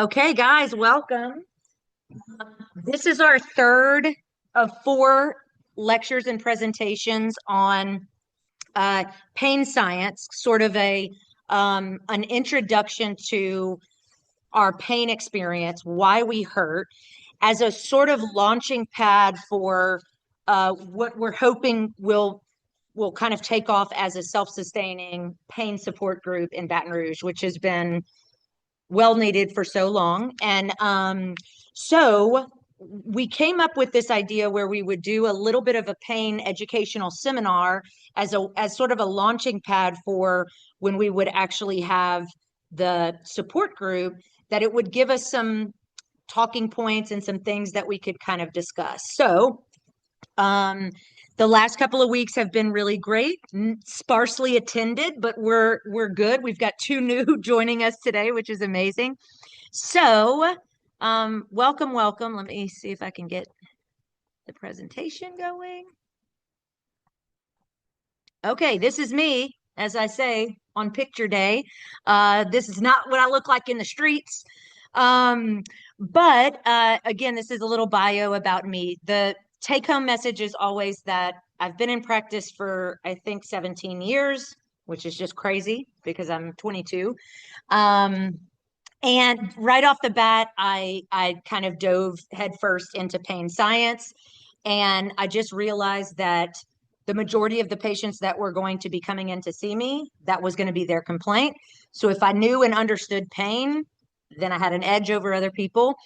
Okay, guys, welcome. This is our third of four lectures and presentations on pain science, sort of an introduction to our pain experience, why we hurt, as a sort of launching pad for what we're hoping will kind of take off as a self-sustaining pain support group in Baton Rouge, which has been well needed for so long. And so we came up with this idea where we would do a little bit of a pain educational seminar as sort of a launching pad for when we would actually have the support group, that it would give us some talking points and some things that we could kind of discuss. So um, the last couple of weeks have been really great, sparsely attended, but we're good. We've got two new joining us today, which is amazing. So, welcome, welcome. Let me see if I can get the presentation going. Okay, this is me, as I say, on picture day. This is not what I look like in the streets. Um, but again, this is a little bio about me. The take-home message is always that I've been in practice for, I think, 17 years, which is just crazy because I'm 22. Um, and right off the bat, I kind of dove headfirst into pain science, and I just realized that the majority of the patients that were going to be coming in to see me, that was going to be their complaint. So if I knew and understood pain, then I had an edge over other people.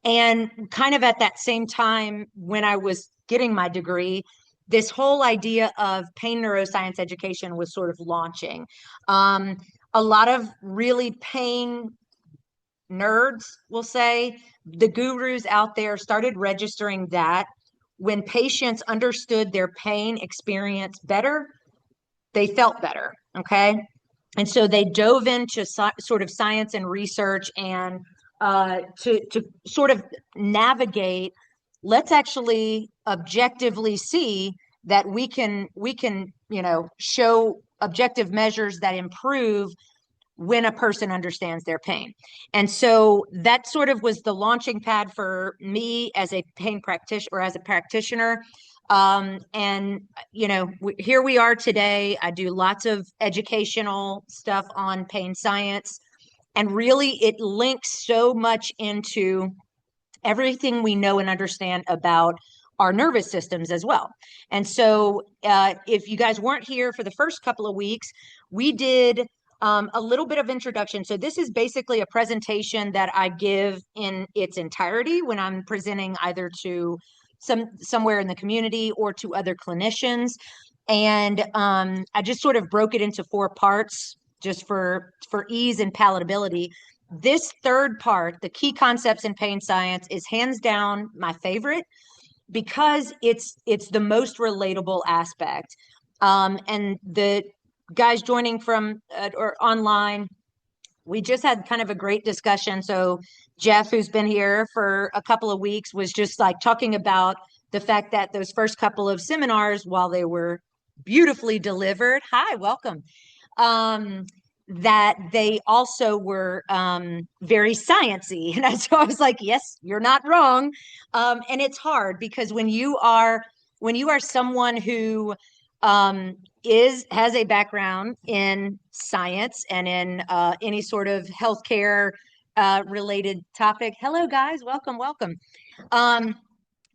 And kind of at that same time, when I was getting my degree, this whole idea of pain neuroscience education was sort of launching. Um, a lot of really pain nerds will say, the gurus out there started registering that when patients understood their pain experience better, they felt better. Okay. And so they dove into sort of science and research, and to sort of navigate, let's actually objectively see that we can show objective measures that improve when a person understands their pain. And so that sort of was the launching pad for me as a pain practitioner, or as a practitioner. And here we are today. I do lots of educational stuff on pain science, and really it links so much into everything we know and understand about our nervous systems as well. And so if you guys weren't here for the first couple of weeks, we did a little bit of introduction. So this is basically a presentation that I give in its entirety when I'm presenting either to somewhere in the community or to other clinicians. And I just sort of broke it into four parts just for ease and palatability. This third part, the key concepts in pain science, is hands down my favorite because it's the most relatable aspect. And the guys joining from or online, we just had kind of a great discussion. So Jeff, who's been here for a couple of weeks, was just like talking about the fact that those first couple of seminars, while they were beautifully delivered, hi, welcome, um, that they also were very sciencey. And so I was like, yes, you're not wrong. And it's hard because when you are someone who has a background in science and in any sort of healthcare related topic. Hello, guys. Welcome, welcome. Um,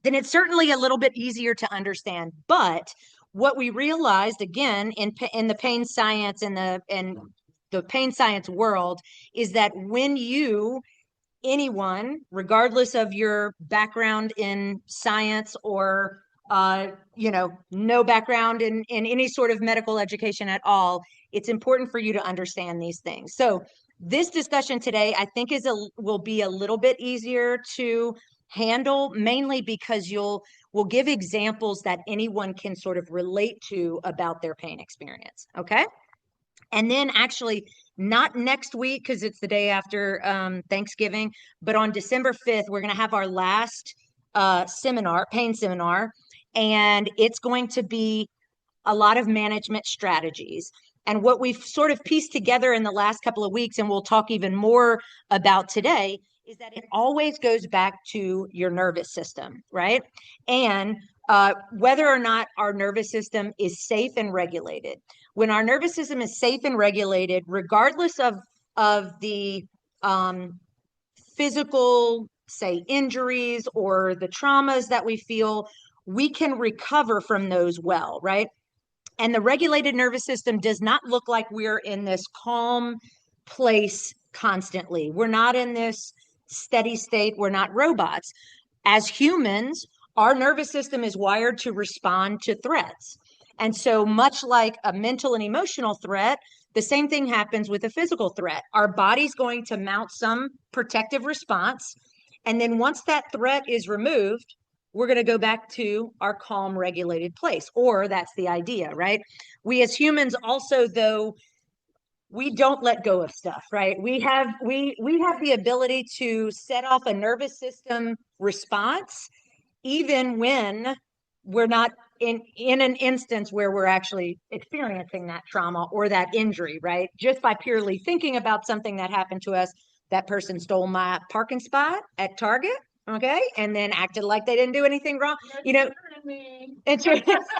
then it's certainly a little bit easier to understand. But what we realized again in the pain science and the pain science world is that when anyone, regardless of your background in science or no background in any sort of medical education at all, it's important for you to understand these things. So this discussion today, I think, will be a little bit easier to handle, mainly because we'll give examples that anyone can sort of relate to about their pain experience. Okay. And then actually, not next week because it's the day after Thanksgiving, but on December 5th, we're going to have our last pain seminar, and it's going to be a lot of management strategies. And what we've sort of pieced together in the last couple of weeks, and we'll talk even more about today, is that it always goes back to your nervous system, right? And whether or not our nervous system is safe and regulated. When our nervous system is safe and regulated, regardless of the physical, say, injuries or the traumas that we feel, we can recover from those well, right? And the regulated nervous system does not look like we're in this calm place constantly. We're not in this steady state. We're not robots. As humans, our nervous system is wired to respond to threats. And so, much like a mental and emotional threat, the same thing happens with a physical threat. Our body's going to mount some protective response. And then, once that threat is removed, we're going to go back to our calm, regulated place. Or that's the idea, right? We as humans also, though, we don't let go of stuff, right? We have the ability to set off a nervous system response even when we're not in an instance where we're actually experiencing that trauma or that injury, right? Just by purely thinking about something that happened to us. That person stole my parking spot at Target, okay, and then acted like they didn't do anything wrong. It's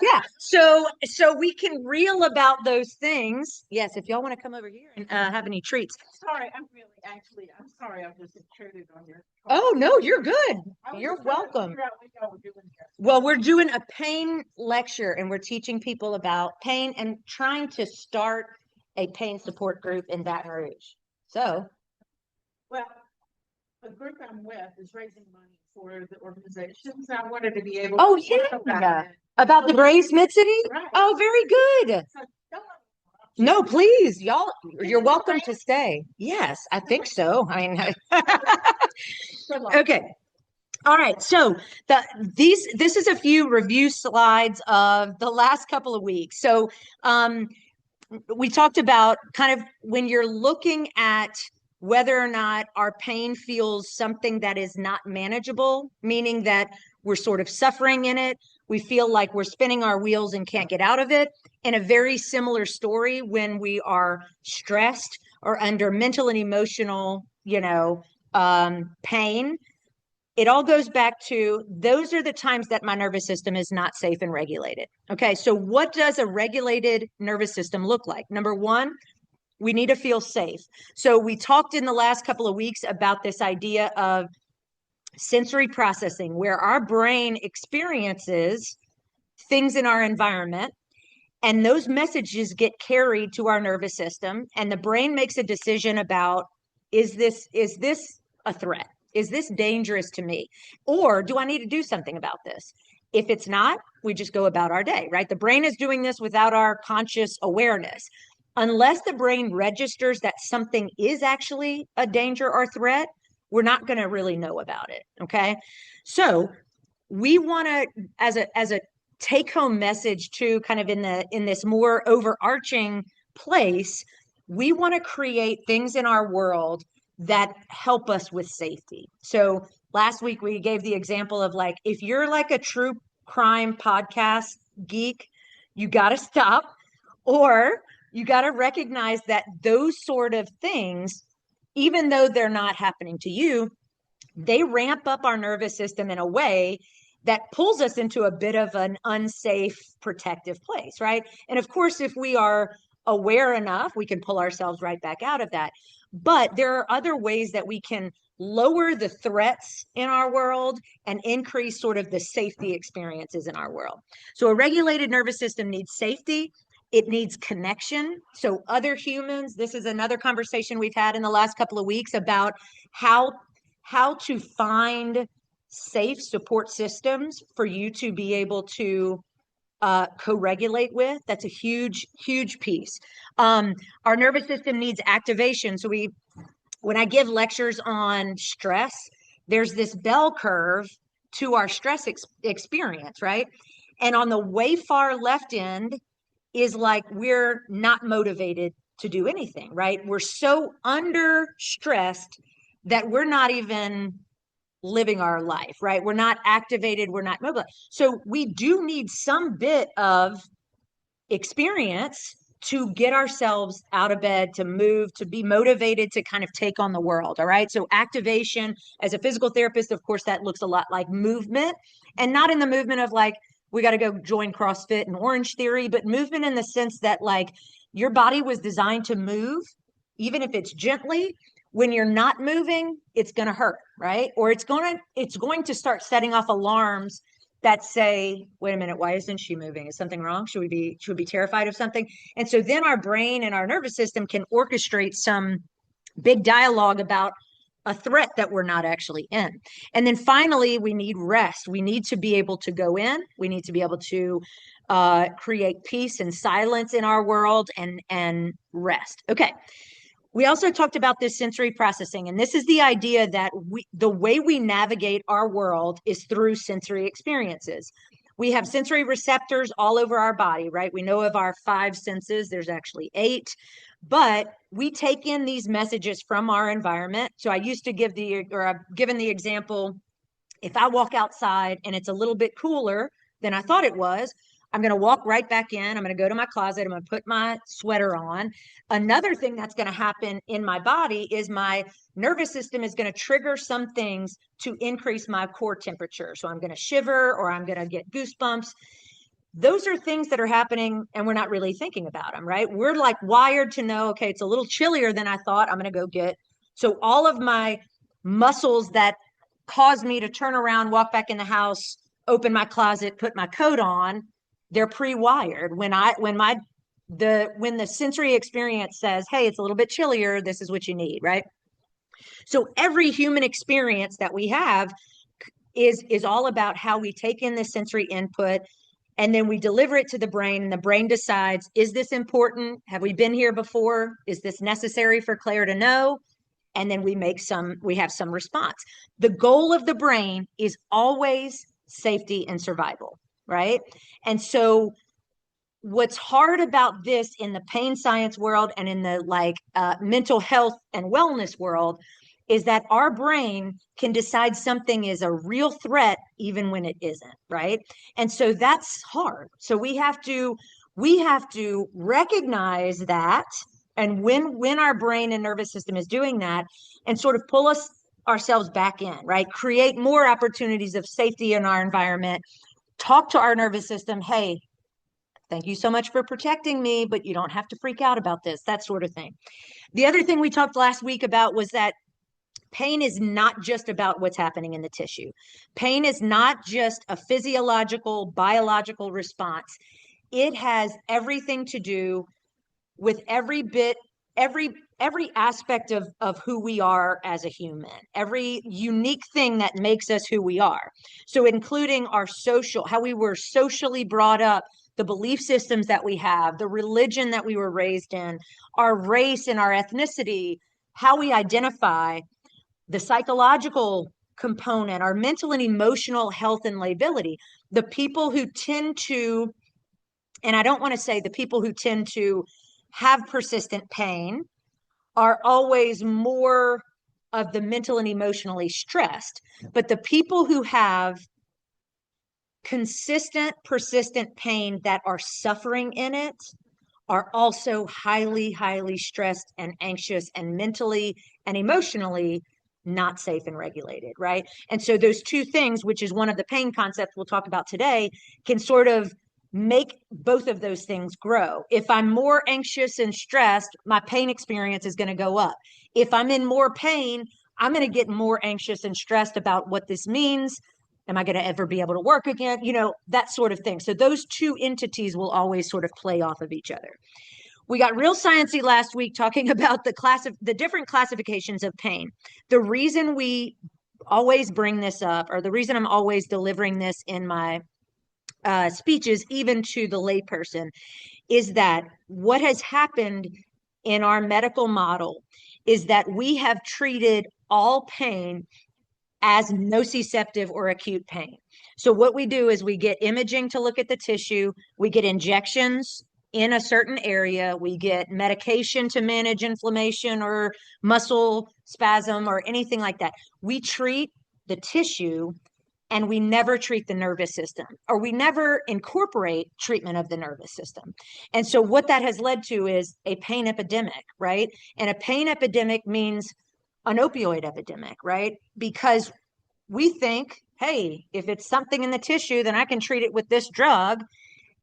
yeah. So we can reel about those things. Yes, if y'all want to come over here and have any treats. I'm sorry, I've just intruded on your. Oh no, you're good. You're welcome. Well, we're doing a pain lecture and we're teaching people about pain and trying to start a pain support group in Baton Rouge. So, well, the group I'm with is raising money for the organizations. I wanted to be able oh to talk yeah, about the Braves Midcity. Right. Oh, very good. So, no, please, y'all, you're welcome to stay. Yes, I think so. I mean, okay. All right. So this is a few review slides of the last couple of weeks. So we talked about kind of when you're looking at whether or not our pain feels something that is not manageable, meaning that we're sort of suffering in it. We feel like we're spinning our wheels and can't get out of it. And a very similar story when we are stressed or under mental and emotional, pain. It all goes back to those are the times that my nervous system is not safe and regulated. Okay, so what does a regulated nervous system look like? Number one, we need to feel safe. So we talked in the last couple of weeks about this idea of sensory processing, where our brain experiences things in our environment, and those messages get carried to our nervous system, and the brain makes a decision about is this a threat? Is this dangerous to me? Or do I need to do something about this? If it's not, we just go about our day, right? The brain is doing this without our conscious awareness. Unless the brain registers that something is actually a danger or threat, we're not going to really know about it. Okay. So we want to, as a take home message to kind of in this more overarching place, we want to create things in our world that help us with safety. So last week we gave the example of like, if you're like a true crime podcast geek, you got to stop, or you got to recognize that those sort of things, even though they're not happening to you, they ramp up our nervous system in a way that pulls us into a bit of an unsafe protective place, right? And of course, if we are aware enough, we can pull ourselves right back out of that. But there are other ways that we can lower the threats in our world and increase sort of the safety experiences in our world. So a regulated nervous system needs safety. It needs connection. So other humans, this is another conversation we've had in the last couple of weeks about how to find safe support systems for you to be able to co-regulate with. That's a huge piece. Our nervous system needs activation. So when I give lectures on stress, there's this bell curve to our stress experience, right? And on the way far left end is like we're not motivated to do anything, right? We're so under stressed that we're not even living our life, right? We're not activated, we're not mobile. So we do need some bit of experience to get ourselves out of bed, to move, to be motivated to kind of take on the world. All right. So, activation as a physical therapist, of course, that looks a lot like movement, and not in the movement of like, we got to go join CrossFit and Orange Theory, but movement in the sense that like your body was designed to move, even if it's gently. When you're not moving, it's going to hurt, right? Or it's going to start setting off alarms that say, wait a minute, why isn't she moving? Is something wrong? Should we be terrified of something? And so then our brain and our nervous system can orchestrate some big dialogue about a threat that we're not actually in. And then finally, we need rest. We need to be able to go in. We need to be able to create peace and silence in our world and rest. Okay. We also talked about this sensory processing, and this is the idea that the way we navigate our world is through sensory experiences. We have sensory receptors all over our body, right? We know of our five senses. There's actually eight, but we take in these messages from our environment. So I used to I've given the example, if I walk outside and it's a little bit cooler than I thought it was, I'm going to walk right back in. I'm going to go to my closet. I'm going to put my sweater on. Another thing that's going to happen in my body is my nervous system is going to trigger some things to increase my core temperature. So I'm going to shiver or I'm going to get goosebumps. Those are things that are happening and we're not really thinking about them, right? We're like wired to know, okay, it's a little chillier than I thought. I'm going to go get. So all of my muscles that cause me to turn around, walk back in the house, open my closet, put my coat on, they're pre-wired. When the sensory experience says, hey, it's a little bit chillier, this is what you need, right? So every human experience that we have is all about how we take in this sensory input and then we deliver it to the brain, and the brain decides, is this important? Have we been here before? Is this necessary for Claire to know? And then we have some response. The goal of the brain is always safety and survival, right? And so what's hard about this in the pain science world and in the mental health and wellness world is that our brain can decide something is a real threat even when it isn't, right? And so that's hard. So we have to recognize that, and when our brain and nervous system is doing that, and sort of pull ourselves back in, right? Create more opportunities of safety in our environment. Talk to our nervous system, hey, thank you so much for protecting me, but you don't have to freak out about this, that sort of thing. The other thing we talked last week about was that pain is not just about what's happening in the tissue. Pain is not just a physiological, biological response. It has everything to do with every aspect of who we are as a human, every unique thing that makes us who we are. So including how we were socially brought up, the belief systems that we have, the religion that we were raised in, our race and our ethnicity, how we identify, the psychological component, our mental and emotional health and lability. The people who tend to, and I don't want to say the people who tend to have persistent pain are always more of the mental and emotionally stressed, but the people who have consistent, persistent pain that are suffering in it are also highly, highly stressed and anxious and mentally and emotionally not safe and regulated, right? And so those two things, which is one of the pain concepts we'll talk about today, can sort of make both of those things grow. If I'm more anxious and stressed, my pain experience is going to go up. If I'm in more pain, I'm going to get more anxious and stressed about what this means. Am I going to ever be able to work again? That sort of thing. So those two entities will always sort of play off of each other. We got real sciencey last week talking about the different classifications of pain. The reason we always bring this up, or the reason I'm always delivering this in my speeches, even to the layperson, is that what has happened in our medical model is that we have treated all pain as nociceptive or acute pain. So what we do is we get imaging to look at the tissue, we get injections in a certain area, we get medication to manage inflammation or muscle spasm or anything like that. We treat the tissue and we never treat the nervous system, or we never incorporate treatment of the nervous system. And so what that has led to is a pain epidemic, right? And a pain epidemic means an opioid epidemic, right? Because we think, hey, if it's something in the tissue, then I can treat it with this drug.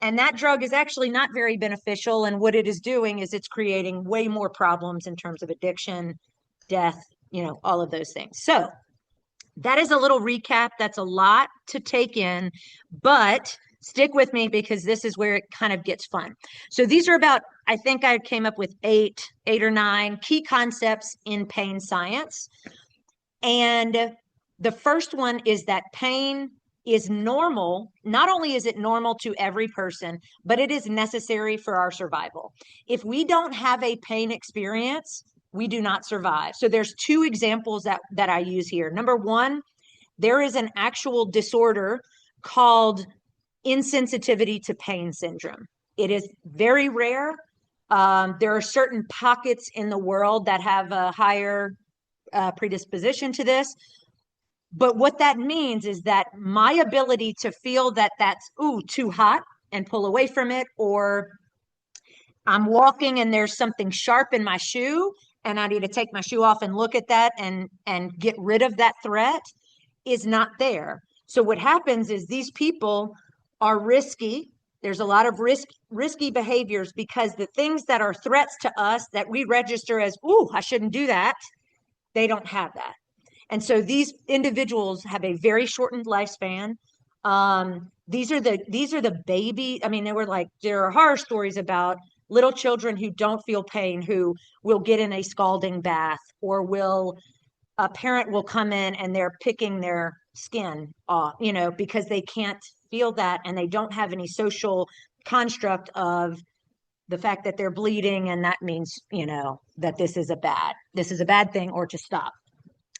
And that drug is actually not very beneficial. And what it is doing is it's creating way more problems in terms of addiction, death, all of those things. So that is a little recap. That's a lot to take in, but stick with me because this is where it kind of gets fun. So these are about, I think I came up with eight or nine key concepts in pain science. And the first one is that pain is normal. Not only is it normal to every person, but it is necessary for our survival. If we don't have a pain experience, we do not survive. So there's two examples that I use here. Number one, there is an actual disorder called insensitivity to pain syndrome. It is very rare. There are certain pockets in the world that have a higher predisposition to this. But what that means is that my ability to feel that that's, too hot and pull away from it, or I'm walking and there's something sharp in my shoe and I need to take my shoe off and look at that and get rid of that threat, is not there. So what happens is these people are risky. There's a lot of risky behaviors because the things that are threats to us that we register as, I shouldn't do that, they don't have that. And so these individuals have a very shortened lifespan. These are the baby. I mean, there are horror stories about little children who don't feel pain, who will get in a scalding bath, or a parent will come in and they're picking their skin off, because they can't feel that and they don't have any social construct of the fact that they're bleeding, and that means, that this is a bad thing, or to stop.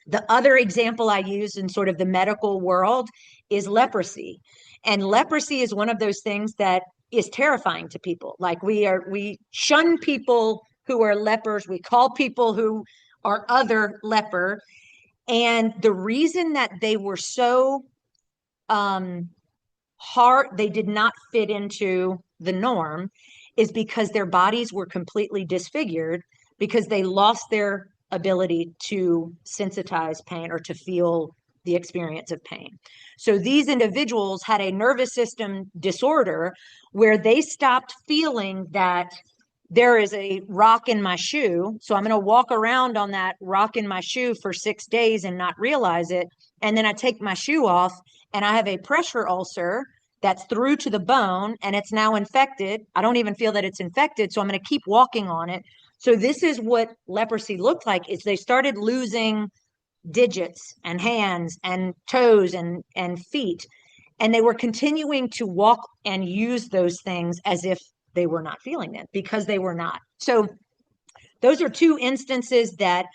The other example I use in sort of the medical world is leprosy. And leprosy is one of those things that is terrifying to people. Like we shun people who are lepers. We call people who are other leper. And the reason that they were so hard, they did not fit into the norm, is because their bodies were completely disfigured because they lost their ability to sensitize pain or to feel the experience of pain. So these individuals had a nervous system disorder where they stopped feeling that there is a rock in my shoe, so I'm going to walk around on that rock in my shoe for 6 days and not realize it. And then I take my shoe off and I have a pressure ulcer that's through to the bone and it's now infected. I don't even feel that it's infected, so I'm going to keep walking on it. So this is what leprosy looked like, is they started losing digits and hands and toes and feet. And they were continuing to walk and use those things as if they were not feeling them, because they were not. So those are two instances that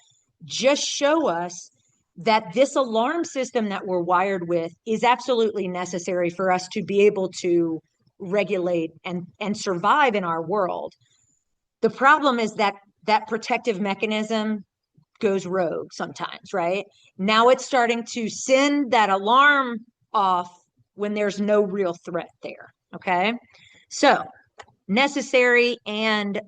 just show us that this alarm system that we're wired with is absolutely necessary for us to be able to regulate and survive in our world. The problem is that that protective mechanism goes rogue sometimes, right? Now it's starting to send that alarm off when there's no real threat there. Okay. So necessary and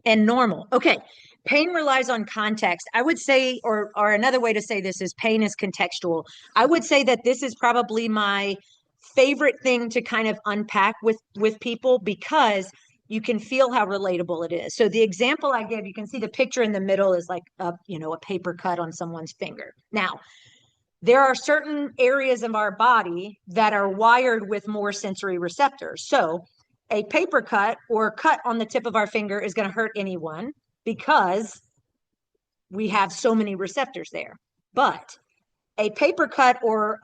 normal. Okay. Pain relies on context. I would say, or another way to say this is pain is contextual. I would say that this is probably my favorite thing to kind of unpack with people, because you can feel how relatable it is. So the example I give, you can see the picture in the middle is like a paper cut on someone's finger. Now, there are certain areas of our body that are wired with more sensory receptors. So a paper cut or cut on the tip of our finger is going to hurt anyone because we have so many receptors there. But a paper cut or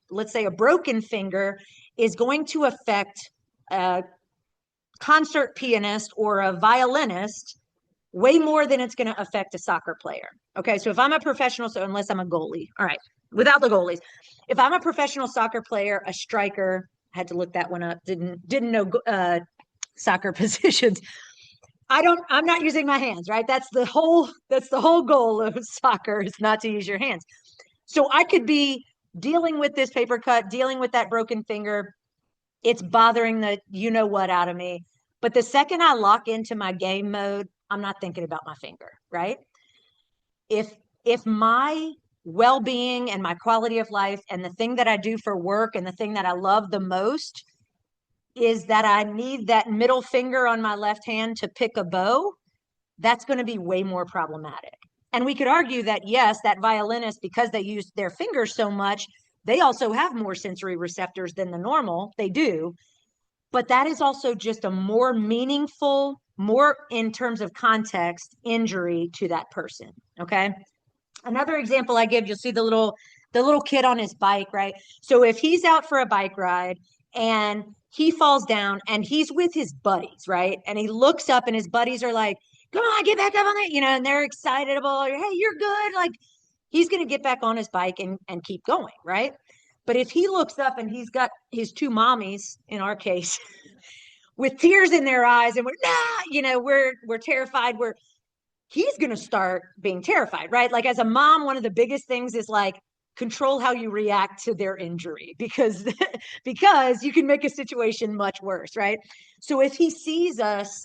let's say a broken finger is going to affect a concert pianist or a violinist way more than it's going to affect a soccer player. Okay, so if I'm a professional, so unless I'm a goalie, all right, without the goalies, if I'm a professional soccer player, a striker, had to look that one up, didn't know soccer positions. I'm not using my hands, right? That's the whole goal of soccer, is not to use your hands. So I could be dealing with this paper cut, dealing with that broken finger. It's bothering the you know what out of me. But the second I lock into my game mode, I'm not thinking about my finger, right? If if my well-being and my quality of life and the thing that I do for work and the thing that I love the most is that I need that middle finger on my left hand to pick a bow, that's going to be way more problematic. And we could argue that, yes, that violinist, because they use their fingers so much, they also have more sensory receptors than the normal. They do. But that is also just a more meaningful, more in terms of context, injury to that person. Okay. Another example I give, you'll see the little kid on his bike, right? So if he's out for a bike ride and he falls down and he's with his buddies, right? And he looks up and his buddies are like, "Come on, get back up on it," and they're excitable. Hey, you're good. Like he's going to get back on his bike and keep going, right? But if he looks up and he's got his two mommies, in our case, with tears in their eyes, and we're nah, we're terrified. He's going to start being terrified, right? Like as a mom, one of the biggest things is like control how you react to their injury because because you can make a situation much worse, right? So if he sees us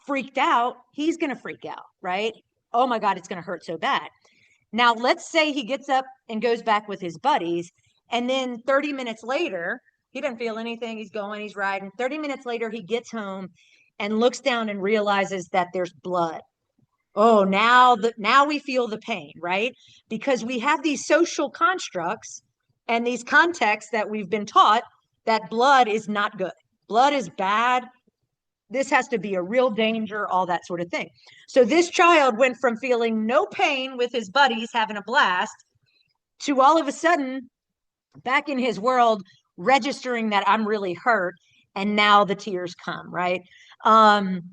freaked out, he's going to freak out, right? Oh my god, it's going to hurt so bad. Now, let's say he gets up and goes back with his buddies and then 30 minutes later, he doesn't feel anything, he's going, he's riding. 30 minutes later he gets home and looks down and realizes that there's blood. Oh, now we feel the pain, right? Because we have these social constructs and these contexts that we've been taught that blood is not good. Blood is bad. This has to be a real danger, all that sort of thing. So this child went from feeling no pain with his buddies having a blast to all of a sudden back in his world registering that I'm really hurt, and now the tears come, right? Um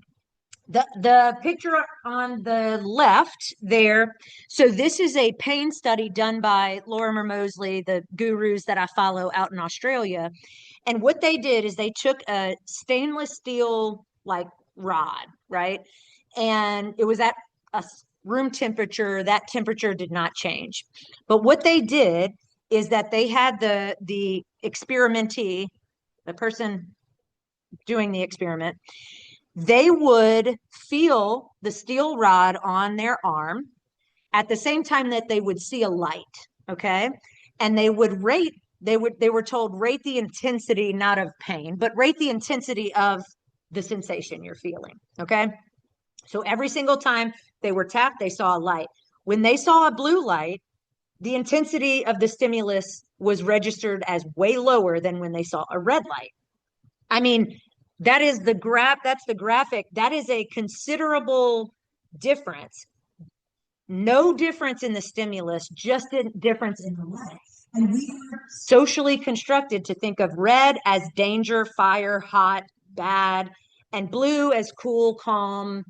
the picture on the left there, so this is a pain study done by Lorimer Mosley, the gurus that I follow out in Australia. And what they did is they took a stainless steel like rod, right? And it was at a room temperature. That temperature did not change. But what they did is that they had the experimentee, the person doing the experiment, they would feel the steel rod on their arm at the same time that they would see a light. Okay. And they were told rate the intensity, not of pain, but rate the intensity of the sensation you're feeling. Okay. So every single time they were tapped, they saw a light. When they saw a blue light, the intensity of the stimulus was registered as way lower than when they saw a red light. I mean, that's the graphic. That is a considerable difference. No difference in the stimulus, just a difference in the light. And we are socially constructed to think of red as danger, fire, hot, bad, and blue as cool, calm,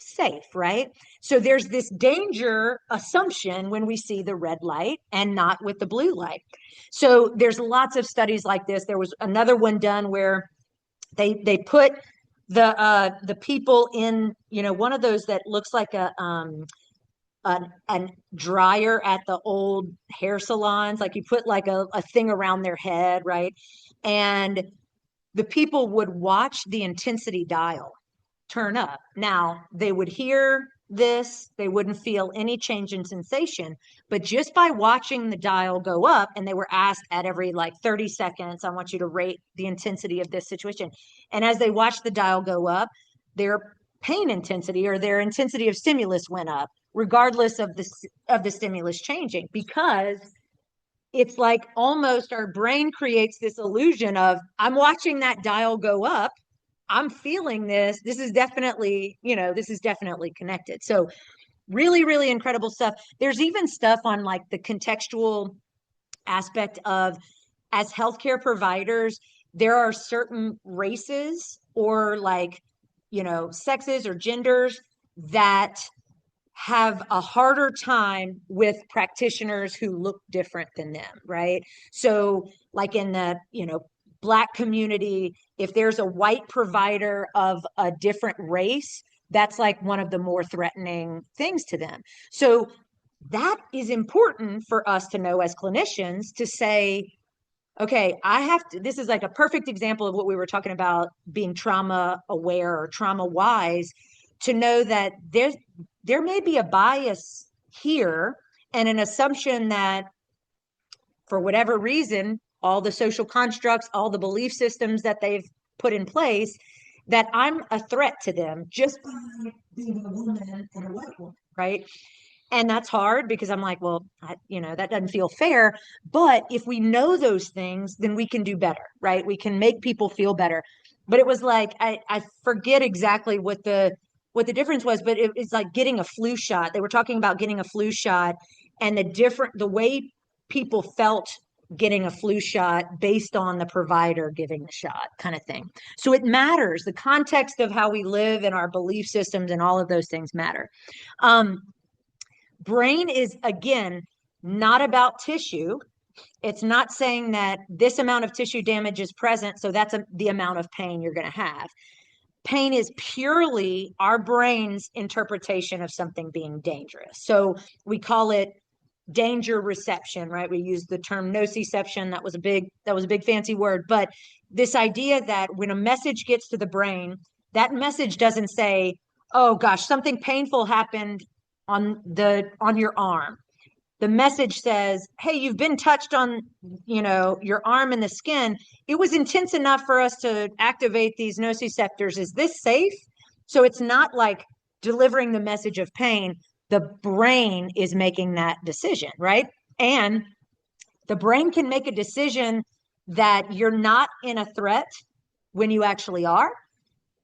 safe, right? So there's this danger assumption when we see the red light and not with the blue light. So there's lots of studies like this. There was another one done where they put the people in, one of those that looks like a dryer at the old hair salons, like you put like a thing around their head, right? And the people would watch the intensity dial turn up. Now, they would hear this, they wouldn't feel any change in sensation, but just by watching the dial go up, and they were asked at every like 30 seconds, I want you to rate the intensity of this situation. And as they watched the dial go up, their pain intensity or their intensity of stimulus went up, regardless of the stimulus changing, because it's like almost our brain creates this illusion of I'm watching that dial go up, I'm feeling this. This is definitely connected. So really, really incredible stuff. There's even stuff on like the contextual aspect of as healthcare providers, there are certain races or like, sexes or genders that have a harder time with practitioners who look different than them, right? So like in the, Black community, if there's a white provider of a different race, that's like one of the more threatening things to them. So that is important for us to know as clinicians to say, okay, I have to, this is like a perfect example of what we were talking about being trauma aware or trauma wise, to know that there may be a bias here and an assumption that for whatever reason, all the social constructs, all the belief systems that they've put in place, that I'm a threat to them just by being a woman and a white woman, right? And that's hard because I'm like, well, that doesn't feel fair. But if we know those things, then we can do better, right? We can make people feel better. But it was like I forget exactly what the difference was, but it's like getting a flu shot. They were talking about getting a flu shot and the way people felt getting a flu shot based on the provider giving the shot kind of thing. So it matters. The context of how we live and our belief systems and all of those things matter. Um, Brain is, again, not about tissue. It's not saying that this amount of tissue damage is present, so that's the amount of pain you're going to have. Pain is purely our brain's interpretation of something being dangerous. So we call it danger reception, right? We use the term nociception. That was a big fancy word, but this idea that when a message gets to the brain, that message doesn't say, "Oh gosh, something painful happened on your arm." The message says, "Hey, you've been touched on, your arm and the skin. It was intense enough for us to activate these nociceptors. Is this safe?" So it's not like delivering the message of pain. The brain is making that decision, right? And the brain can make a decision that you're not in a threat when you actually are,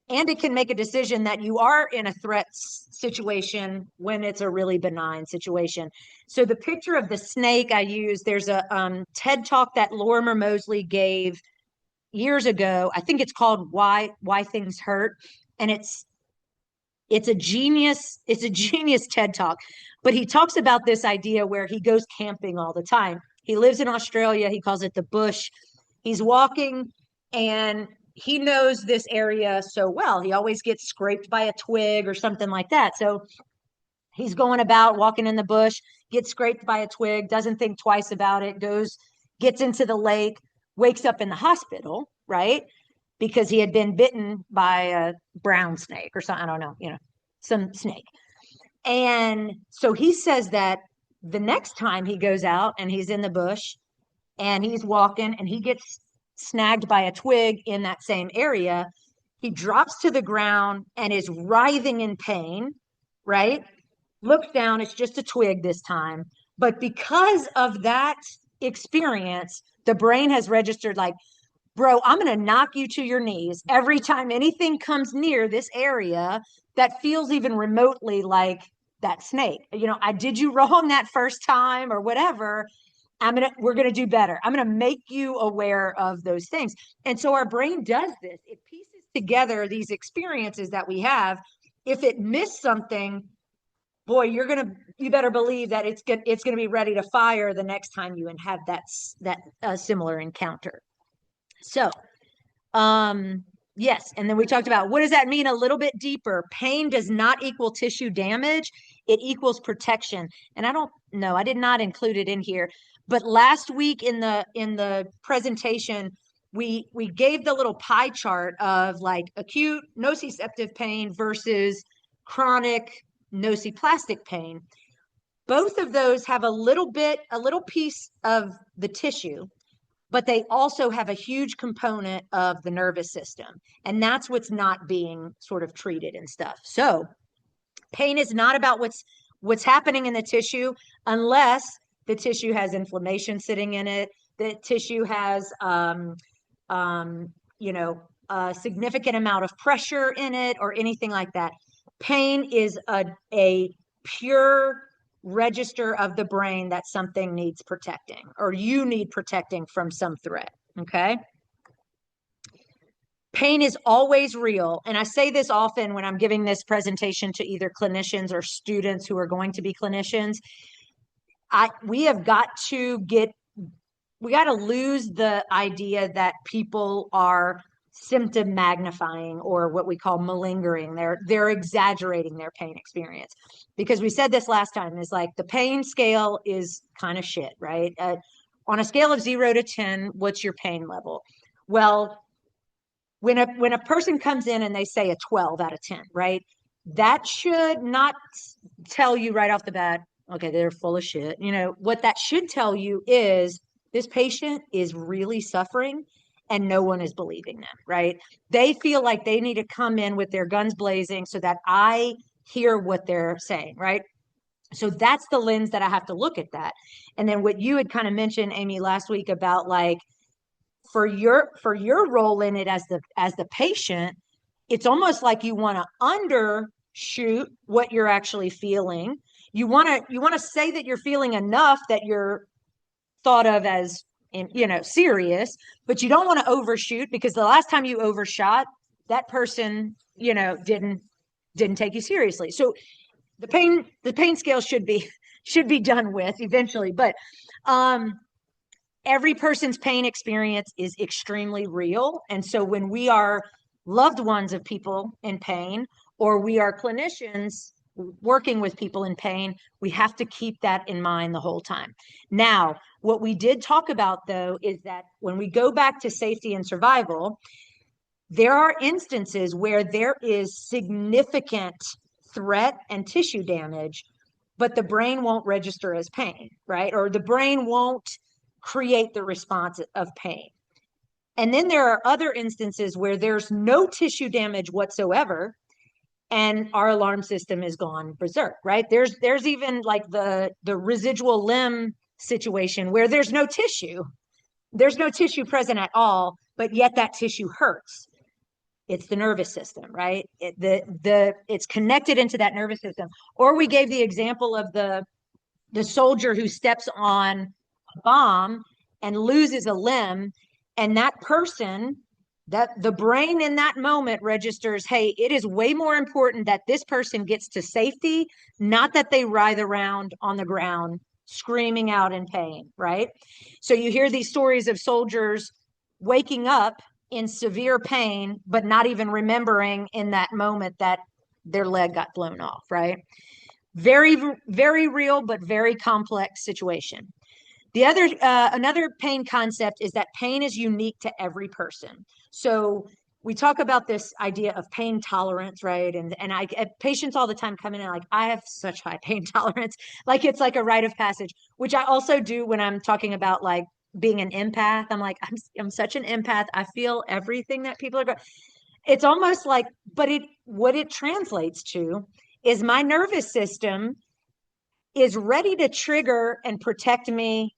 and it can make a decision that you are in a threat situation when it's a really benign situation. So the picture of the snake I use, there's a TED talk that Lorimer Mosley gave years ago. I think it's called Why Things Hurt, and it's a genius TED talk. But he talks about this idea where he goes camping all the time. He lives in Australia. He calls it the bush. He's walking and he knows this area so well. He always gets scraped by a twig or something like that. So he's going about walking in the bush, gets scraped by a twig, doesn't think twice about it, gets into the lake, wakes up in the hospital, right? Because he had been bitten by a brown snake or something. I don't know, some snake. And so he says that the next time he goes out and he's in the bush and he's walking and he gets snagged by a twig in that same area, he drops to the ground and is writhing in pain, right? Looks down, it's just a twig this time. But because of that experience, the brain has registered like, bro, I'm going to knock you to your knees every time anything comes near this area that feels even remotely like that snake. I did you wrong that first time or whatever. We're going to do better. I'm going to make you aware of those things. And so our brain does this. It pieces together these experiences that we have. If it missed something, boy, you better believe that it's going to be ready to fire the next time you have that similar encounter. So, yes. And then we talked about, what does that mean a little bit deeper? Pain does not equal tissue damage. It equals protection. And I did not include it in here, but last week in the presentation, we gave the little pie chart of like acute nociceptive pain versus chronic nociplastic pain. Both of those have a little piece of the tissue, but they also have a huge component of the nervous system. And that's what's not being sort of treated and stuff. So pain is not about what's happening in the tissue, unless the tissue has inflammation sitting in it, the tissue has a significant amount of pressure in it or anything like that. Pain is a pure register of the brain that something needs protecting or you need protecting from some threat. Okay. Pain is always real. And I say this often when I'm giving this presentation to either clinicians or students who are going to be clinicians. We got to lose the idea that people are symptom magnifying, or what we call malingering. They're exaggerating their pain experience. Because we said this last time, is like the pain scale is kind of shit, right? On a scale of 0 to 10, what's your pain level? Well, when a person comes in and they say a 12 out of 10, right? That should not tell you right off the bat, okay, they're full of shit. What that should tell you is this patient is really suffering and no one is believing them, right? They feel like they need to come in with their guns blazing so that I hear what they're saying, right? So that's the lens that I have to look at that. And then what you had kind of mentioned, Amy, last week about like for your role in it as the patient, it's almost like you want to undershoot what you're actually feeling. You want to say that you're feeling enough that you're thought of as serious, but you don't want to overshoot, because the last time you overshot, that person didn't take you seriously. So the pain scale should be done with eventually, but um every person's pain experience is extremely real. And so when we are loved ones of people in pain, or we are clinicians working with people in pain, we have to keep that in mind the whole time. Now, what we did talk about, though, is that when we go back to safety and survival, there are instances where there is significant threat and tissue damage, but the brain won't register as pain, right? Or the brain won't create the response of pain. And then there are other instances where there's no tissue damage whatsoever, and our alarm system is gone berserk, right? There's even like the residual limb situation where there's no tissue present at all, but yet that tissue hurts. It's the nervous system, right? It's connected into that nervous system. Or we gave the example of the soldier who steps on a bomb and loses a limb, and that person, that the brain in that moment registers, hey, it is way more important that this person gets to safety, not that they writhe around on the ground screaming out in pain, right? So you hear these stories of soldiers waking up in severe pain, but not even remembering in that moment that their leg got blown off, right? Very, very real, but very complex situation. Another pain concept is that pain is unique to every person. So we talk about this idea of pain tolerance, right? And I get patients all the time come in and like, I have such high pain tolerance, like it's like a rite of passage, which I also do when I'm talking about like being an empath. I'm like, I'm such an empath. I feel everything that people are going. It's almost like, but what it translates to is my nervous system is ready to trigger and protect me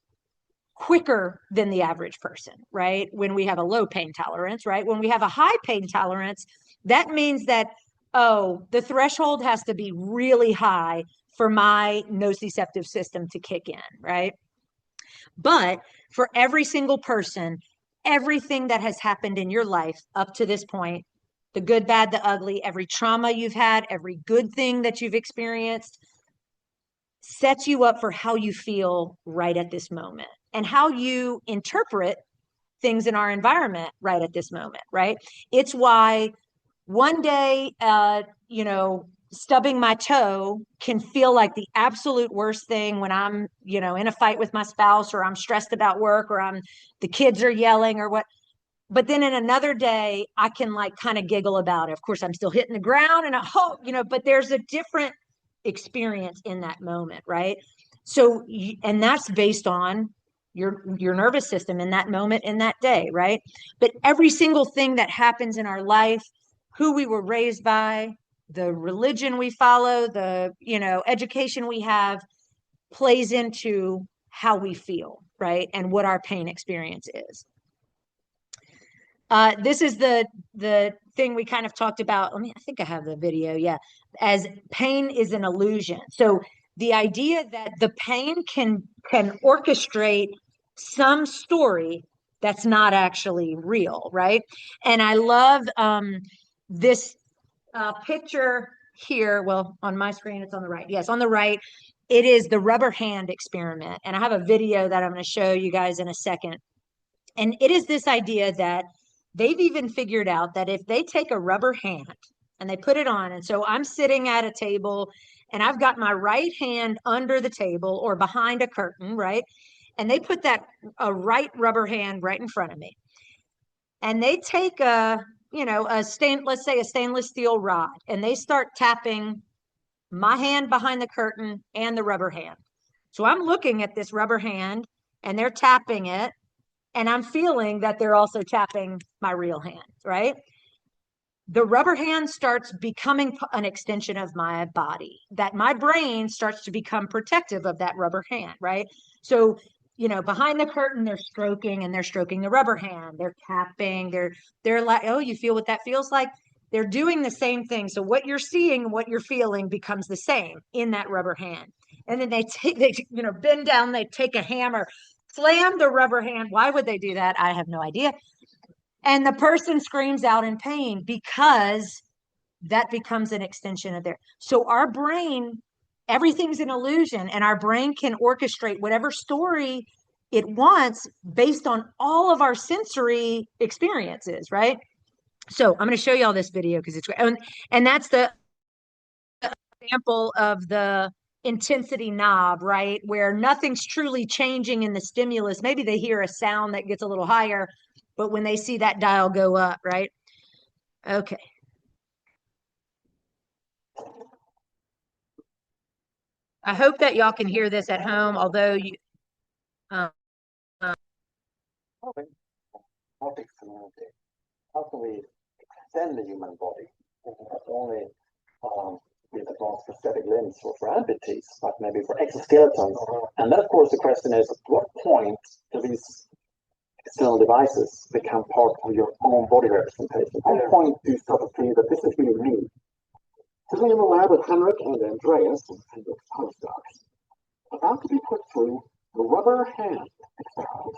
quicker than the average person, right? When we have a low pain tolerance, right? When we have a high pain tolerance, that means that, oh, the threshold has to be really high for my nociceptive system to kick in, right? But for every single person, everything that has happened in your life up to this point, the good, bad, the ugly, every trauma you've had, every good thing that you've experienced, sets you up for how you feel right at this moment and how you interpret things in our environment right at this moment, right? It's why one day, stubbing my toe can feel like the absolute worst thing when I'm, in a fight with my spouse, or I'm stressed about work, or the kids are yelling or what. But then in another day, I can like kind of giggle about it. Of course, I'm still hitting the ground and I hope, but there's a different experience in that moment, right? So, and that's based on your nervous system in that moment, in that day, right? But every single thing that happens in our life, who we were raised by, the religion we follow, the education we have, plays into how we feel, right? And what our pain experience is. This is the thing we kind of talked about. I think I have the video. Yeah. As pain is an illusion. So the idea that the pain can orchestrate some story that's not actually real, right? And I love this picture here. Well, on my screen, it's on the right. Yes, on the right. It is the rubber hand experiment. And I have a video that I'm going to show you guys in a second. And it is this idea that They've even figured out that if they take a rubber hand and they put it on, and so I'm sitting at a table and I've got my right hand under the table or behind a curtain, right? And they put that a right rubber hand right in front of me. And they take let's say a stainless steel rod, and they start tapping my hand behind the curtain and the rubber hand. So I'm looking at this rubber hand and they're tapping it, and I'm feeling that they're also tapping my real hand, right? The rubber hand starts becoming an extension of my body, that my brain starts to become protective of that rubber hand, right? So, behind the curtain, they're stroking and they're stroking the rubber hand. They're tapping. They're like, oh, you feel what that feels like? They're doing the same thing. So what you're seeing, what you're feeling becomes the same in that rubber hand. And then they bend down, they take a hammer, slam the rubber hand. Why would they do that? I have no idea. And the person screams out in pain because that becomes an extension of their. So our brain, everything's an illusion, and our brain can orchestrate whatever story it wants based on all of our sensory experiences, right? So I'm going to show you all this video because it's and that's the example of the intensity knob, right? Where nothing's truly changing in the stimulus. Maybe they hear a sound that gets a little higher, but when they see that dial go up, right? Okay. I hope that y'all can hear this at home, although um, Robotics community. How can we extend the human body, not only with advanced prosthetic limbs for amputees, but maybe for exoskeletons? And then, of course, the question is, at what point do these external devices become part of your own body representation? At what point do you start to feel that this is really me? Today in the lab with Henrik and Andreas and Henrik's postdocs, about to be put through the rubber hand experiment.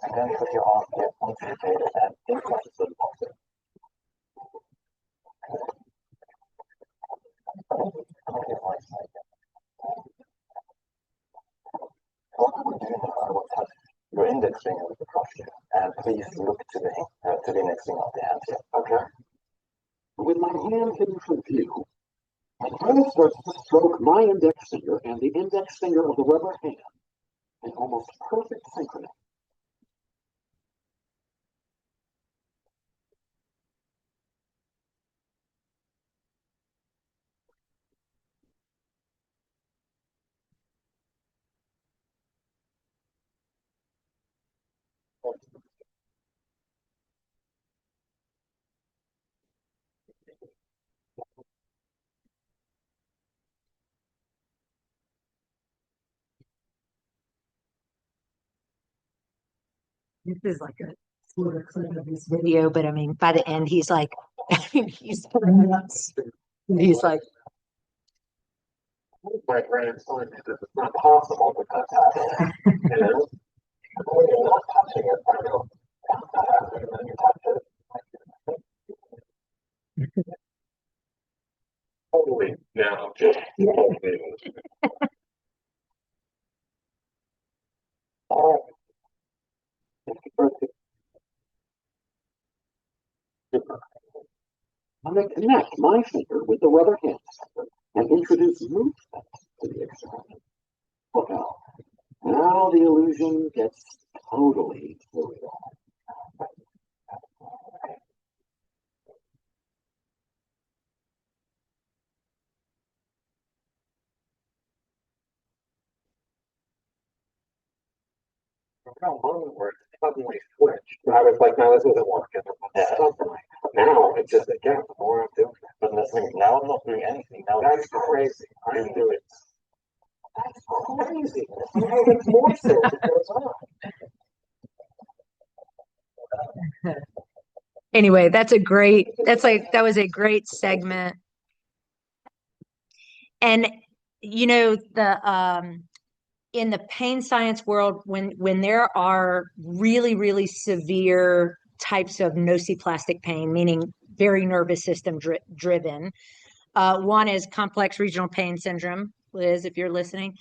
And then put your arm here onto the table and input the box. What I would do now, I will touch your index finger with the brush here, and please look to the index finger of the hand here. Okay. With my hand hidden from view, Andreas starts to stroke my index finger and the index finger of the rubber hand in almost perfect synchrony. this is like a sort of clip of this video, but I mean, by the end, he's like, he's nuts. He's like, My brain is telling me that it's not possible to cut that. When you're not touching it, I know. And then you touch it. Totally now, just totally. All right. I'm going to connect my finger with the rubber hand and introduce movement to the experiment. Look now. Now the illusion gets totally real. How long where it suddenly switched. I was like, no, this isn't working. Suddenly. Now it's just again, the more I'm doing it. But listening, now I'm not doing anything. Now that's crazy. I am doing it. That's crazy. Now it's more so it goes on. anyway, that was a great segment. And the in the pain science world, when there are really, really severe types of nociplastic pain, meaning very nervous system driven, one is complex regional pain syndrome, Liz, if you're listening.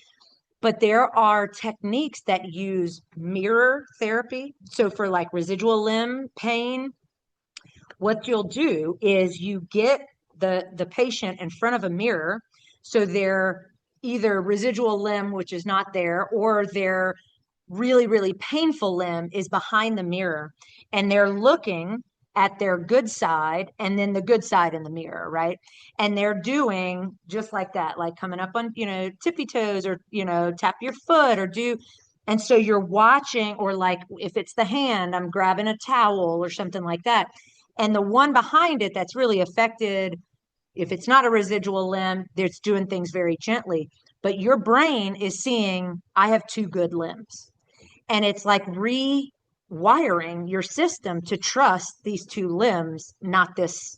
but there are techniques that use mirror therapy. So for like residual limb pain, what you'll do is you get the patient in front of a mirror, so their either residual limb, which is not there, or their really, really painful limb is behind the mirror, and they're looking at their good side and then the good side in the mirror, right? And they're doing just like that, like coming up on, tippy toes, or, tap your foot or do. And so you're watching, or like if it's the hand, I'm grabbing a towel or something like that. And the one behind it that's really affected, if it's not a residual limb, it's doing things very gently. But your brain is seeing, I have two good limbs. And it's like rewiring your system to trust these two limbs, not this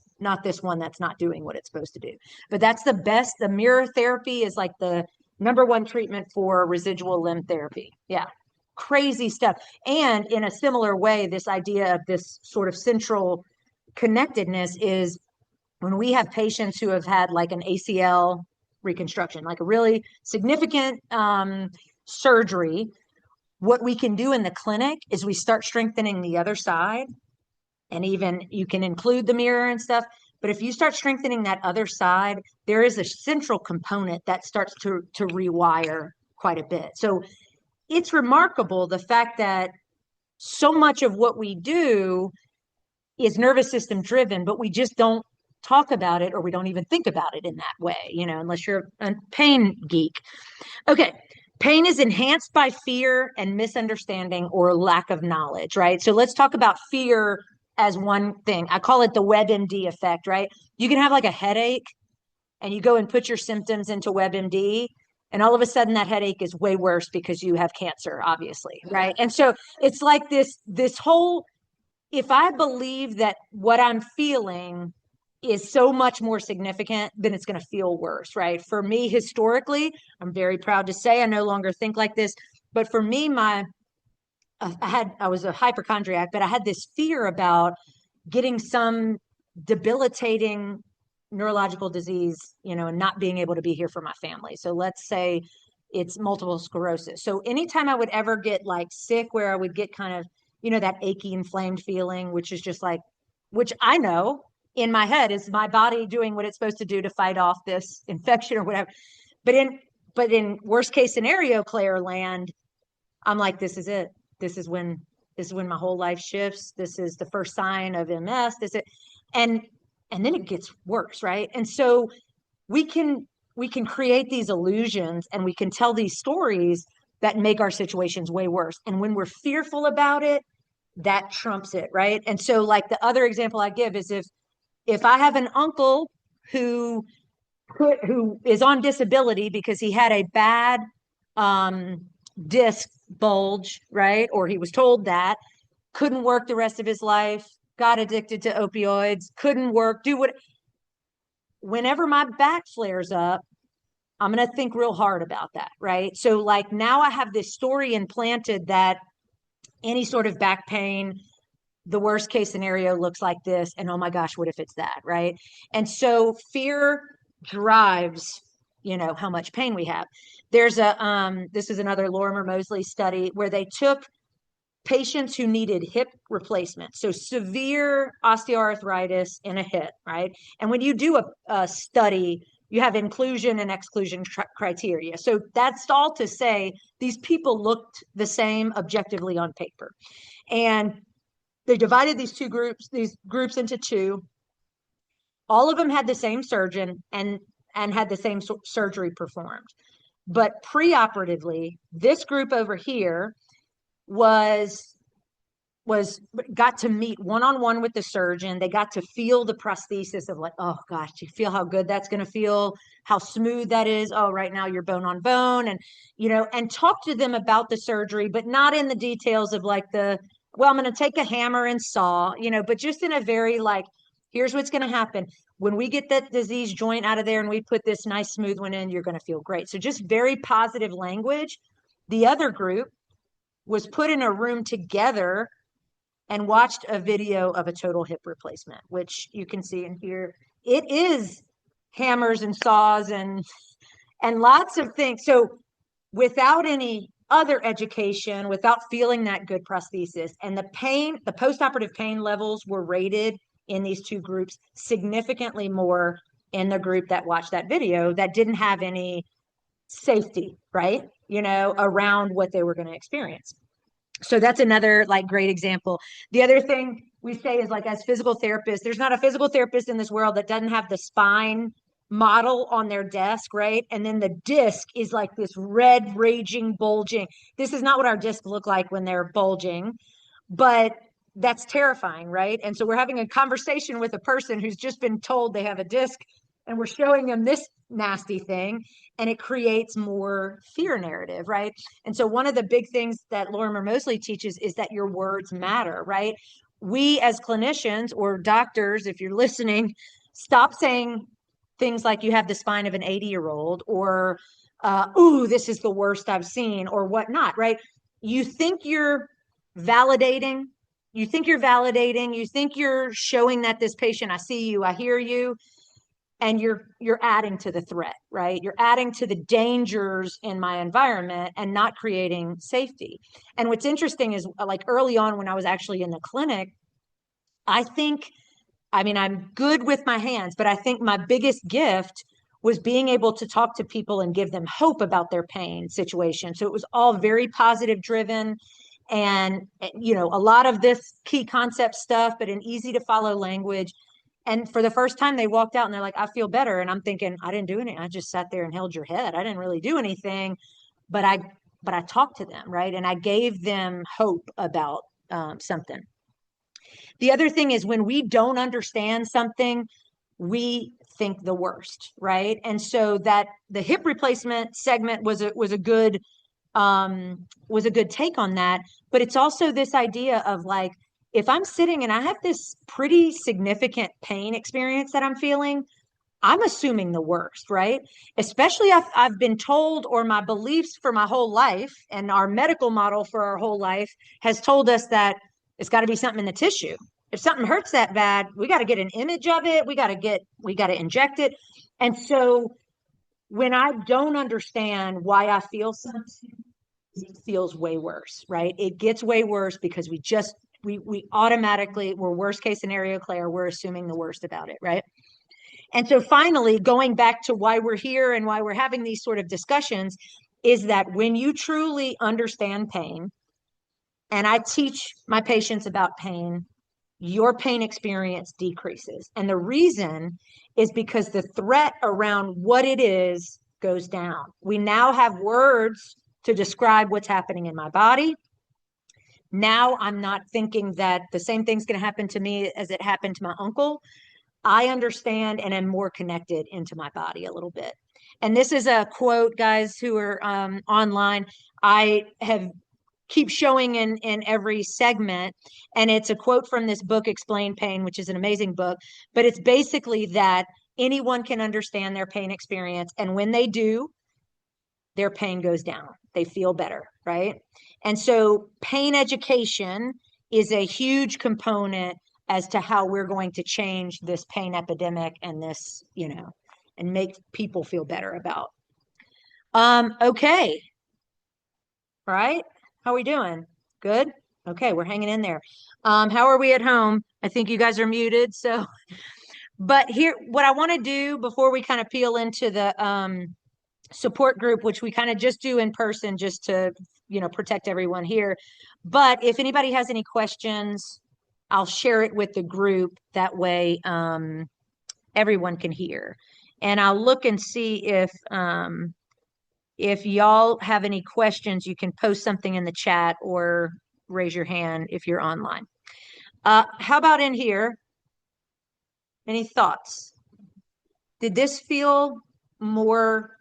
one that's not doing what it's supposed to do. But that's the best. The mirror therapy is like the number one treatment for residual limb therapy. Yeah. Crazy stuff. And in a similar way, this idea of this sort of central connectedness is when we have patients who have had like an ACL reconstruction, like a really significant surgery. What we can do in the clinic is we start strengthening the other side, and even you can include the mirror and stuff. But if you start strengthening that other side, there is a central component that starts to rewire quite a bit. So it's remarkable, the fact that so much of what we do is nervous system driven, but we just don't talk about it, or we don't even think about it in that way, unless you're a pain geek. Okay. Pain is enhanced by fear and misunderstanding or lack of knowledge, right? So let's talk about fear as one thing. I call it the WebMD effect, right? You can have like a headache and you go and put your symptoms into WebMD, and all of a sudden that headache is way worse because you have cancer, obviously, right? And so it's like this whole, if I believe that what I'm feeling is so much more significant, then it's going to feel worse, right? For me, historically, I'm very proud to say I no longer think like this. But for me, I was a hypochondriac, but I had this fear about getting some debilitating neurological disease, and not being able to be here for my family. So let's say it's multiple sclerosis. So anytime I would ever get like sick, where I would get kind of, that achy, inflamed feeling, which is just like, which I know in my head is my body doing what it's supposed to do to fight off this infection or whatever. But in worst case scenario, Claire land, I'm like, this is it. This is when my whole life shifts. This is the first sign of MS. And and then it gets worse, right? And so we can create these illusions, and we can tell these stories that make our situations way worse. And when we're fearful about it, that trumps it, right? And so like the other example I give is, if I have an uncle who is on disability because he had a bad disc bulge, right? Or he was told that, couldn't work the rest of his life, got addicted to opioids, couldn't work, whenever my back flares up, I'm going to think real hard about that, right? So like now I have this story implanted that any sort of back pain, the worst case scenario looks like this, and oh my gosh, what if it's that, right? And so fear drives, how much pain we have. There's this is another Lorimer Moseley study where they took patients who needed hip replacement, so severe osteoarthritis in a hip, right? And when you do a study, you have inclusion and exclusion criteria. So that's all to say these people looked the same objectively on paper. And they divided these groups into two. All of them had the same surgeon and had the same surgery performed. But preoperatively, this group over here was got to meet one-on-one with the surgeon. They got to feel the prosthesis of like, oh gosh, you feel how good that's going to feel, how smooth that is. Oh, right now you're bone on bone. And and talk to them about the surgery, but not in the details of like well, I'm going to take a hammer and saw, but just in a very like, here's what's going to happen when we get that diseased joint out of there and we put this nice smooth one in, you're going to feel great. So just very positive language. The other group was put in a room together and watched a video of a total hip replacement, which you can see in here. It is hammers and saws and lots of things. So without any other education, without feeling that good prosthesis. And the pain, the postoperative pain levels were rated in these two groups significantly more in the group that watched that video that didn't have any safety, right? Around what they were going to experience. So that's another like great example. The other thing we say is like, as physical therapists, there's not a physical therapist in this world that doesn't have the spine model on their desk, right? And then the disc is like this red, raging, bulging. This is not what our discs look like when they're bulging, but that's terrifying, right? And so we're having a conversation with a person who's just been told they have a disc, and we're showing them this nasty thing, and it creates more fear narrative, right? And so one of the big things that Lorimer Mosley teaches is that your words matter, right? We as clinicians or doctors, if you're listening, stop saying things like you have the spine of an 80-year-old, or ooh, this is the worst I've seen, or whatnot, right? You think you're validating, you think you're showing that this patient, I see you, I hear you, and you're adding to the threat, right? You're adding to the dangers in my environment and not creating safety. And what's interesting is, like, early on when I was actually in the clinic, I'm good with my hands, but I think my biggest gift was being able to talk to people and give them hope about their pain situation. So it was all very positive driven, and a lot of this key concept stuff, but in easy to follow language. And for the first time, they walked out and they're like, I feel better. And I'm thinking, I didn't do anything. I just sat there and held your head. I didn't really do anything, but I talked to them, right? And I gave them hope about something. The other thing is, when we don't understand something, we think the worst, right? And so that the hip replacement segment was a good take on that. But it's also this idea of like, if I'm sitting and I have this pretty significant pain experience that I'm feeling, I'm assuming the worst, right? Especially if I've been told, or my beliefs for my whole life and our medical model for our whole life has told us that it's got to be something in the tissue. If something hurts that bad, we got to get an image of it. We got to inject it. And so when I don't understand why I feel something, it feels way worse, right? It gets way worse because we automatically, we're worst case scenario, Claire, we're assuming the worst about it, right? And so finally, going back to why we're here and why we're having these sort of discussions, is that when you truly understand pain, and I teach my patients about pain, your pain experience decreases. And the reason is because the threat around what it is goes down. We now have words to describe what's happening in my body. Now I'm not thinking that the same thing's going to happen to me as it happened to my uncle. I understand and am more connected into my body a little bit. And this is a quote, guys who are online. I have keep showing in every segment, and it's a quote from this book, Explain Pain, which is an amazing book. But it's basically that anyone can understand their pain experience, and when they do, their pain goes down. They feel better, right? And so pain education is a huge component as to how we're going to change this pain epidemic and this, and make people feel better about. Okay. All right. How are we doing? Good? Okay, we're hanging in there. How are we at home? I think you guys are muted. So, but here, what I want to do before we kind of peel into the support group, which we kind of just do in person just to, protect everyone here. But if anybody has any questions, I'll share it with the group. That way everyone can hear. And I'll look and see if y'all have any questions, you can post something in the chat or raise your hand if you're online. How about in here? Any thoughts? Did this feel more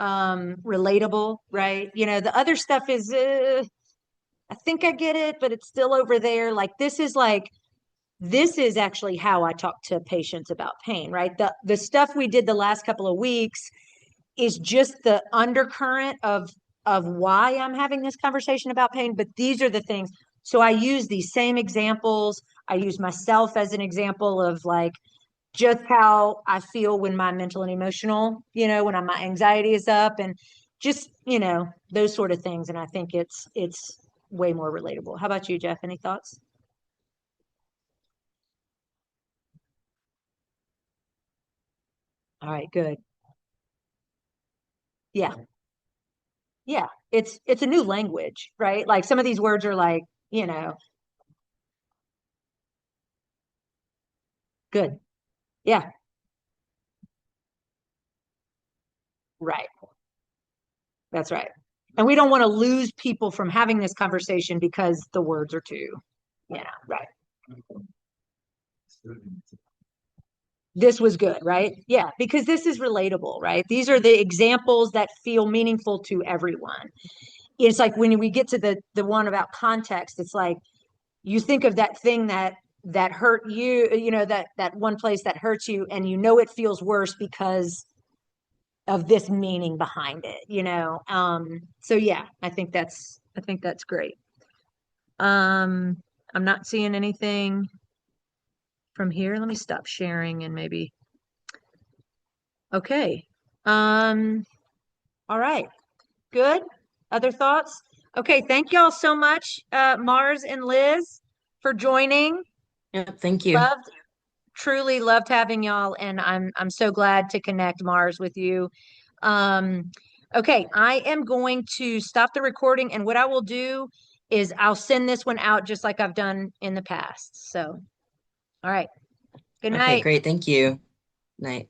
relatable, right? The other stuff is, I think I get it, but it's still over there. This is actually how I talk to patients about pain, right? The stuff we did the last couple of weeks is just the undercurrent of why I'm having this conversation about pain, but these are the things. So I use these same examples. I use myself as an example of just how I feel when my mental and emotional, when my anxiety is up, and just, those sort of things. And I think it's way more relatable. How about you, Jeff? Any thoughts? All right, good. Yeah. Yeah. It's a new language, right? Like some of these words are like, good. Yeah, right. That's right. And we don't want to lose people from having this conversation because the words are too, right. This was good, right? Yeah, because this is relatable, right? These are the examples that feel meaningful to everyone. It's like when we get to the one about context, it's like you think of that thing that hurt you, that one place that hurts you, and it feels worse because of this meaning behind it. So yeah, I think that's great. um I'm not seeing anything from here. Let me stop sharing and maybe. Okay. um all right, good. Other thoughts? Okay, thank y'all so much, Mars and Liz, for joining. Yep, thank you. Loved Truly loved having y'all, and I'm so glad to connect, Mars, with you. Um, okay, I am going to stop the recording, and what I will do is I'll send this one out just like I've done in the past. So, all right. Good Okay, night. great. Thank you. Night.